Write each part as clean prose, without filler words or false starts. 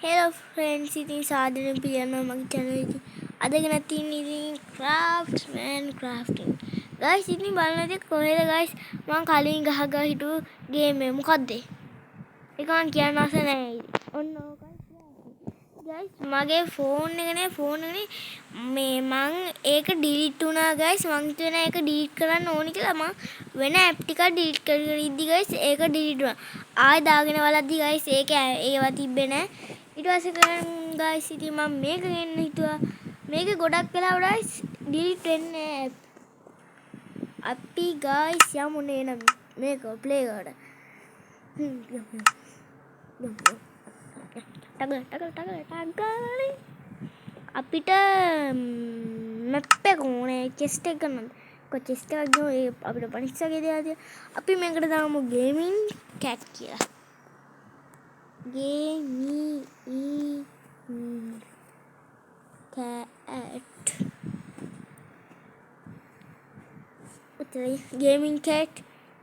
Hello friends, ඉතින් සාදරයෙන් පිළිගන්නවා මගේ channel එකේ. අද ගෙන තියෙන්නේ ඉතින් crafting. Guys ඉතින් බලන්න ඉතින් කොහෙද guys මම කලින් ගහගා හිටු ගේම් එක මොකද්ද? ඒක මම කියන්න අවශ්‍ය නැහැ. ඔන්න ඕකයි guys මගේ ෆෝන් එකනේ මේ මං ඒක delete වුණා guys. මං හිතුවේ ඒක delete කරන්න ඕනි කියලා මං වෙන app ටිකක් delete කරගෙන ඉද්දි guys ඒක delete වුණා. ආයෙ දාගෙන බලද්දි guys ඒවා තිබ්බේ නැහැ. ඊට පස්සේ guys ඉතින් මම මේක ගන්න හිතුවා. මේක ගොඩක් වෙලා guys delete වෙන්නේ අපි guys යමු නේන මේක play කරන්න. ටග අපිට මැප් එක ඕනේ chest එක ගන්න. chest එක ගියොත් අපිට පනිස්සගේ දෙයක් අපි මේකට දාමු gaming cat කියලා. Gaming cat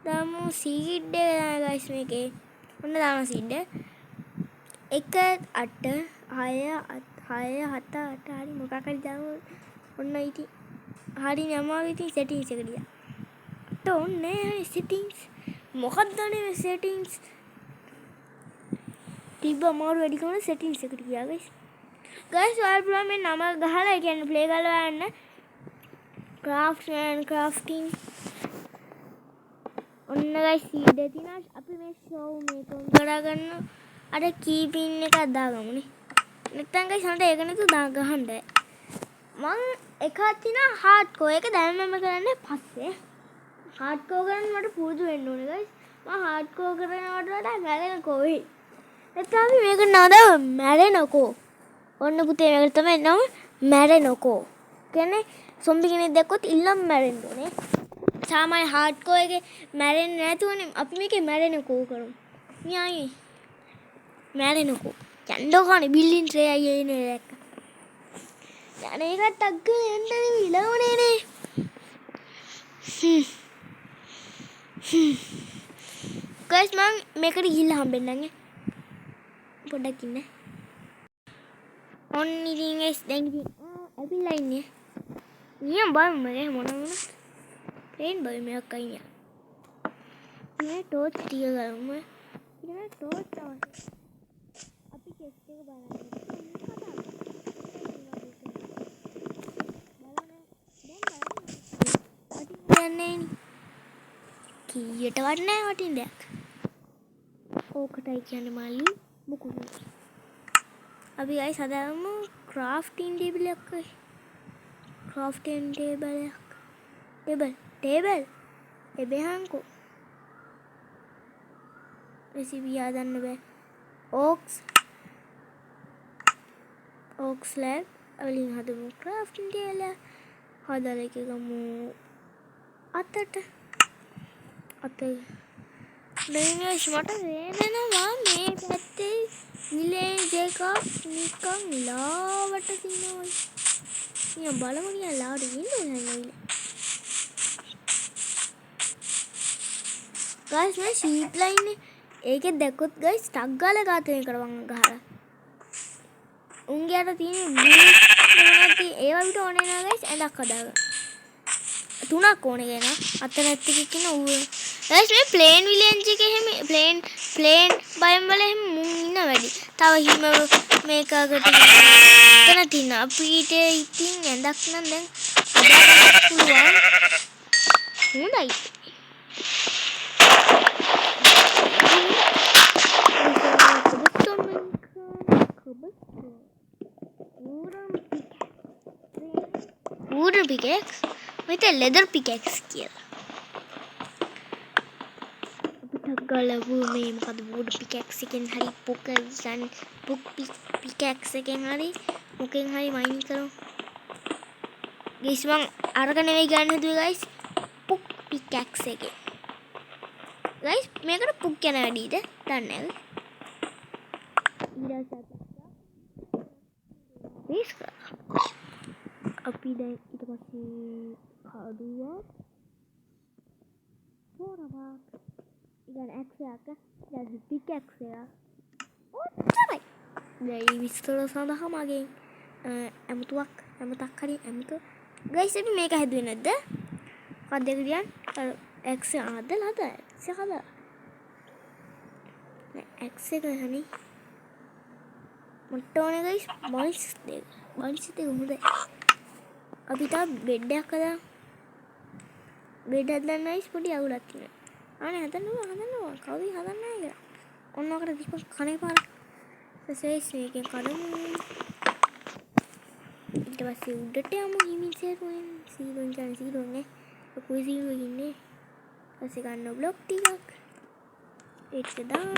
දාමු seed එක guys මේකේ ඔන්න දානවා seed එක 8 6 7 8 හරි මොකක් හරි දාමු ඔන්න ඉතින් හරි යමාව ඉතින් settings එකට ගියා අට ඕනේ settings මොකක්ද මේ settings තිබ්බ අමාරු වැඩි කරන settings එකට ගියා guys ඔයාලා පුළුවන් මේ නම ගහලා ඒ කියන්නේ play කරලා යන්න crafting ඔන්න guys seed එක තියෙනවා අපි මේ show මේක on කරගන්න අර keeping එකක් දාගමුනේ නැත්නම් guys මට ඒක නේද ගහන්න මං එකක් තියෙනවා hardcore එක දැන් මම කරන්නේ පස්සේ hardcore කරන්න මට පුරුදු වෙන්න ඕනේ guys මම hardcore කරනවට වඩා මැරෙනකෝ වෙයි නැත්නම් අපි මේක නද මැරෙනකෝ ඔන්න පුතේ මේකට තමයි නම මැරෙනකෝ කියන්නේ zombie කෙනෙක් දැක්කොත් ඉල්ලම් මැරෙන්න ඕනේ සාමාන්‍ය hardcore එකේ මැරෙන්නේ නැතුවනේ අපි මේකේ මැරෙනකෝ කරමු න්යායි මැරෙනකෝ යන්නෝ කන්නේ බිල්ඩින් ට්‍රේ අයියේ ඉන්නේ දැක්ක යන එකත් අග්ගල එන්න නෙවෙයි ඉලවනේ නේ guys මම මේකට ගිහිල්ලා හම්බෙන්නම් පොඩ්ඩක් ඉන්න ඔන්න ඉතින් guys දැන් ඉතින් ඇවිල්ලා ඉන්නේ නියම් බලමු මේ මොනවද ප්ලේන් බයි මේක අයියා මේ ටෝච් ටික ගමු ඉතින් ටෝච් අවශ්‍යයි අපි කෙස් එක බලන්න කීයට වටනෑ වටින් දෙයක් ඕකටයි කියන්නේ මල්ලි මුකුත් අපි ගයිස් හදාගමු crafting table එකක් crafting table එබෙහන්කෝ recipe හදන්න බෑ oak slab වලින් හදමු crafting table හදලා එක ගමු අතට මේස් මට වෙනනවා මේ පැත්තේ විලේජ් එකක් නිකන් ලාවට තියනවා නිකන් බලමු නිකන් ලාවට ඉන්නවනේ guys මේ sheep line ඒකේ දැක්කොත් guys ටක් ගාලා ගාතේ කරවන් ගහලා උන්ගේ අර තියෙන ඒවා විතර ඕනේ නෑ guys ඇඳක් හදාගන්න තුනක් ඕනේ ගේනවා අත නැති එකක් ඉන්න ඌ guys මේ ප්ලේන් විලේජ් එකේ එහෙම ප්ලේන් බයම් වල එහෙම මුන් ඉන්න වැඩි තව හිම මේකකට එතන තියෙන අපිට ඉතින් ඇඳක් නම් දැන් හදාගන්න පුළුවන් හොඳයි wooden pickaxe with a leather pickaxe කියලා. අපිට ගලවු මේ මොකද wooden pickaxe එකෙන් හරි pickaxe එකෙන් හරි මොකෙන් හරි mining කරමු. guys මං අරක නෙවෙයි ගන්න හදුවේ guys පුක් pickaxe එකේ. guys මේකට පුක් යන වැඩිද? දන්නේ නැහැ. අපි දැන් ඊට පස්සේ කඩුවා පොරවා ඉතින් ඇක්ස් එක ඊට පික් ඇක්ස් එක ඔච්චරයි දැයි විස්තර සඳහා මගෙන් ඇමතුමක් හරි ඇමතුව ගයිස් අපි මේක හැදුවේ නැද්ද? මොකක්ද ඒක කියන්නේ? X හදලා X එක හනි මට ඕනේ ගයිස් බන්ස් දෙක හොඳයි. අපි තා බෙඩ් එකක් හදා බෙඩ් හදන්න ගයිස් පොඩි අවුලක් තියෙනවා. අනේ හදන්නවා කවුද හදන්නේ කියලා. ඔන්න ඔකට තිබ්බ කණේ පාර සෙයිස් මේකෙන් කඩමු. ඊට පස්සේ උඩට යමු හිමින් සේරුවෙන් සීලොන් නේ කොයි සීලෝ ඉන්නේ. ඊපස්සේ ගන්න බ්ලොක් ටිකක් ඒක දාන්න.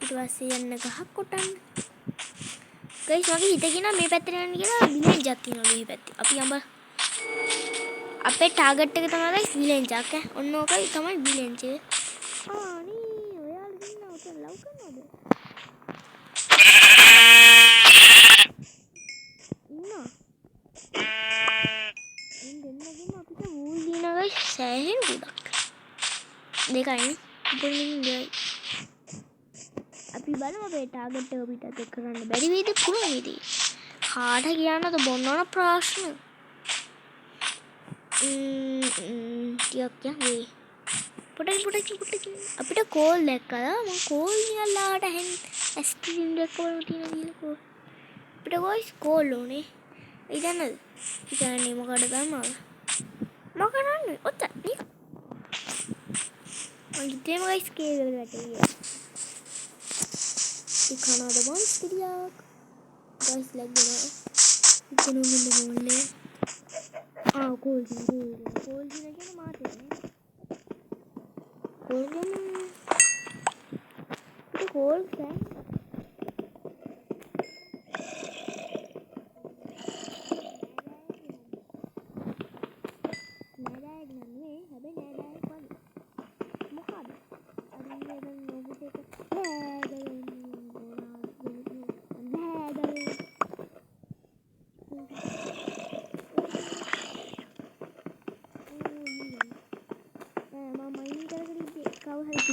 ඊට පස්සේ යන්න ගහක් කොටන්න. ගයිස් මගේ හිතගෙන මේ පැත්තට යන්න කියලා විලේජ් එකක් තියෙනවා මේ පැත්තේ. අපි යඹ අපේ ටාගට් එක තමයි ගයිස් විලේජ් එක. ඔන්න ඕකයි තමයි විලේජ් එක. අනේ ඔයාලා ඉන්නවා ඔතන ලව් කරනවද? ඉන්නවා. දෙන්නගෙම අපිට වූල් දිනා ගයිස් සෑහෙන ගොඩක්. දෙකයි දෙන්නේ. අපි බලමු අපේ ටාගට් එක පිටත් එක්ක කරන්න බැරි වෙයිද පුළුවන් වේද? කාට කියන්නද බොන්නවන ප්‍රශ්න? ටිකක් යන්නේ. පොඩි අපිට කෝල් දැක්කලා මම කෝල් නියලාට හෙන් ඇස්ක්‍රීම් දැක්කවලු තියෙන කෝ. අපිට ගොයිස් කෝල් ඕනේ. ඒ දන්නද? ඉතින් මොකටද ගන්නවද? මොකක්ද? ඔතන නේ. අන්තිම ගයිස් කේල් වල වැටේ. Kanada monster yak guys like gana ikenu munde molle cold කියන මාතේ නේ cold දැන් නෑදෑයෙක් නන්නේ හැබැයි නෑදෑයෙක් වගේ මොකද අර ඉන්නේ දැන් නොබුට එක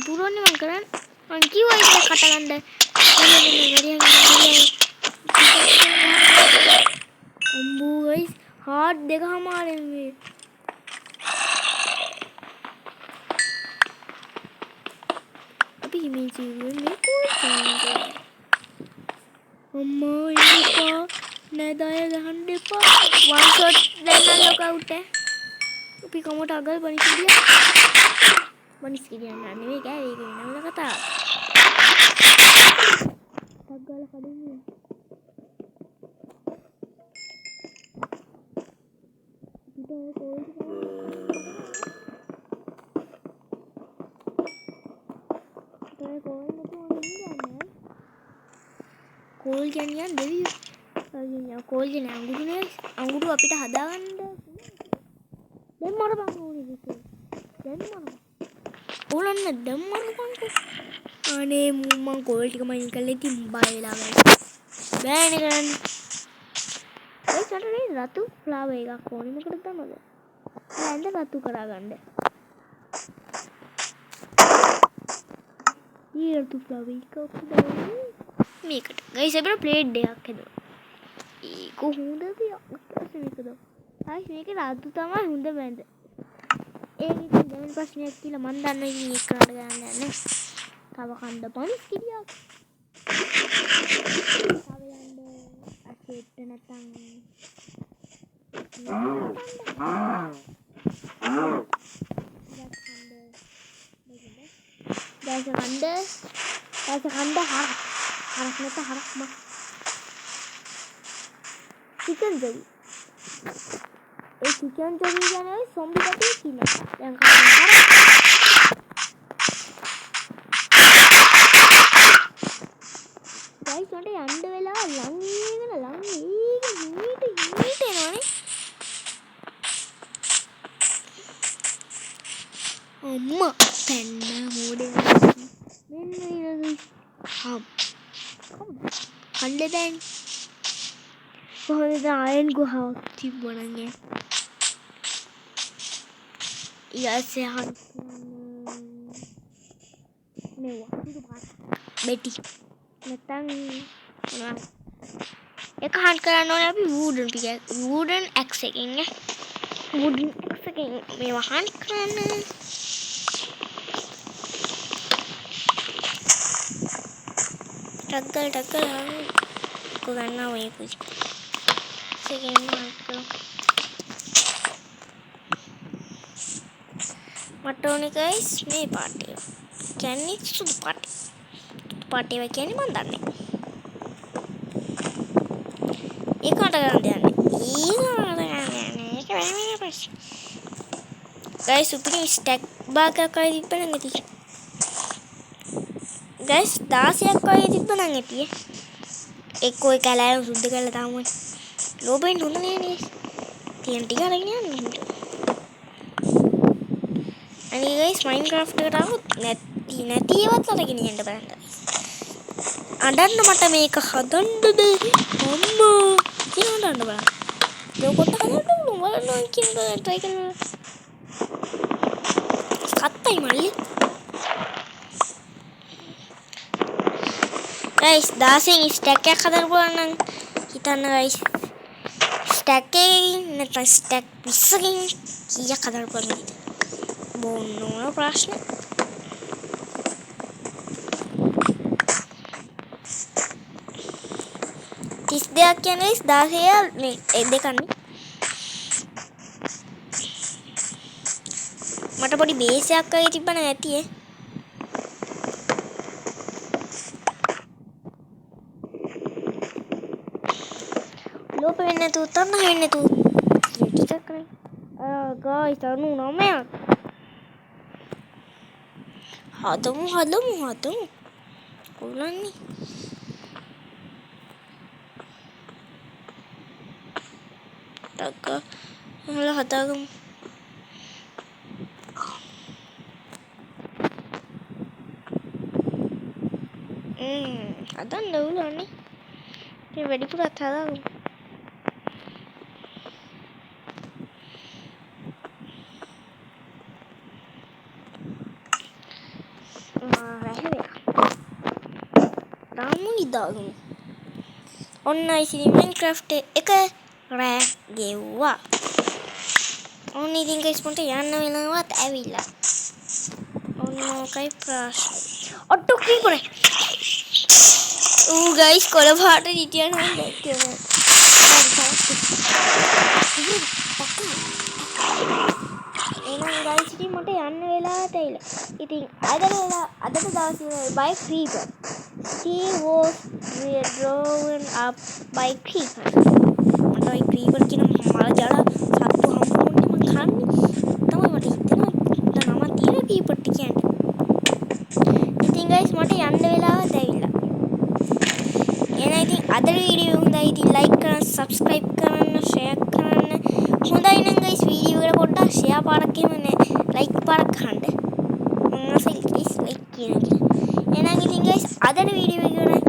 පුරෝනේ මං කරන්නේ මං කිව්වා ඒක කටගන්න අම්බෝ ගයිස් හાર્ට් දෙකමාරෙන් මේ අපි මේ ජීවිතේ මේ කොහොමද අම්මා ඉන්නවා නෑ දාය ගහන්න එපා වන් ෂොට් දැන් ලොක් අවුට් අපි කොමට අගල් බනිස් කියන්න නෙවෙයි ගෑ ඒක වෙනම කතාවක්. තග්ගල කඩන්නේ. ඉතින් කෝල් කියන්නේ දෙවි කෝල් කියන්නේ අඟුරු අපිට හදාගන්න දැන් මරපන් ඕනේ විතර දැන් මරපන් ඕලන්න දැන් මරපන් අනේ මම කෝල් ටික මයින් කරලා ඉතින් බය වෙලා බෑනේ කරන්න ඒ චටනේ රතු ෆ්ලාවර් එකක් ඕනේ මොකටද දන්නවද ඇඳ රතු කරගන්න ඊ රතු ෆ්ලාවර් එක මේකට ගයිස් අපිට ප්ලේට් එකක් හදුවා ඒ කොහොමද මේකද ආයි මේක රතු තමයි හොඳ බඳ ඒක ඉතින් දෙවෙනි ප්‍රශ්නයක් කියලා මන් දන්නවා ඉතින් ඒක කරන්න ගන්න යන්නේ තව කණ්ඩ පොලිස් කිරියක් තව යන්න අසෙට් නැතන් දැස කණ්ඩ හරක් නැත හරක් මස් චිකන් දෙවි ඒ චිකන් දෙවි කියන්නේ සොම්බි කටේ කියලා දැන් කන්න ගයිස් මට යන්න වෙලා ලං මීට එනවනේ අම්මා පැන්න මොඩේ මෙන්න ඊළඟ කණ්ඩේ දැන් කොහොමද අයන් ගුහාවක් තිබුණන්නේ ඊයසේ මේවා සුදු පාට බෙටි නැත්තම් මොනවද එක හන් කරන්න ඕනේ අපි වූඩන් ඇක්ස් එකකින් නේ වූඩන් ඇක්ස් එකකින් මේවා හන් කරන්න ටග්ගල් ko ගන්නවා මේ පුසි සෙකෙන් මාකෝ මට ඕනේ ගයිස් මේ පාටේ කියන්නේ සුදු පාටේ වේ කියන්නේ මන් දන්නේ ඒකට ගන්න දෙන්නේ ඒක වෙනම ප්‍රශ්න ගයිස් උපරිම ස්ටැක් භාගයක් අය තිබ්බනම් ඇති ගයිස් 16ක් වගේ තිබ්බනම් ඇති එක්කෝ එක කැලෑව සුද්ධ කරලා තාම ලෝබෙන් හොඳ නෑ නේ තියෙන ටික අරගෙන යන්න අනේ ගයිස් මයින්ක්‍රාෆ්ට් එකට આવොත් නැති ඒවත් අරගෙන යන්න බලන්න අඬන්න මට මේක හදන්න බෑ අම්මා කියලා අඬන්න බලන්න ඒක කොට හදන්න බලන්න කියන try කරනවා කත්තයි මල්ලි guys 16 stack එකක් හදන්න පුළුවන් නම් හිතන්න guys stack එකකින් නැත්නම් stack 20කින් කීයක් හදන්න පුළුවන්ද බොන්නෝ ප්‍රශ්න 32ක් කියන්නේ 16 මේ දෙකන්නේ මට පොඩි බේස් එකක් වගේ තිබ්බනම් ඇති ලෝප වෙන්නේ නැතුව තන්න වෙන්නේ නැතුව ටිකක් කරේ ගායිස් 99ක් හදමු පුළුවන්නේ ටක්ක මල හදාගමු හදන්න ඕනේ මේ වැඩිපුරත් හදාගමු දාගමු ඔන්න ඉතින් මයින්ක්‍රාෆ්ට් එක රෑ ගෙව්වා ඔන්න ඉතින් ගයිස් මට යන්න වෙලාවත් ඇවිල්ලා ඔන්න මොකයි ප්‍රශ්නේ ඔට්ටු ක්‍රීපර් ගයිස් කොළ පාට හිටියන එහෙනම් ගයිස් ඉතින් මට යන්න වෙලාවට ඇවිල්ලා ඉතින් අදට දවසේ by creeper he was drawn up by creeper මට ওই creeper කියන මල ජල සත්තු හම්බුනේ මං කන්නේ තමයි මට හිතෙනවා නම තියෙන creeper ට කියන්නේ ඉතින් guys මට යන්න වෙලාවත් ඇවිල්ලා එහෙනම් ඉතින් අද වීඩියෝ හොඳයි ඉතින් like කරන්න subscribe කරන්න share කරන්න හොඳයි නම් guys වීඩියෝ එකට පොඩ්ඩක් share පාරක් එහෙම නේ like පාරක් කරන්න මම අසල් guys like කියනවා එහෙනම් ඉතින් guys අද වීඩියෝ එක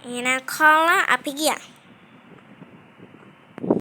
එහෙනම් කාලා අපි ගියා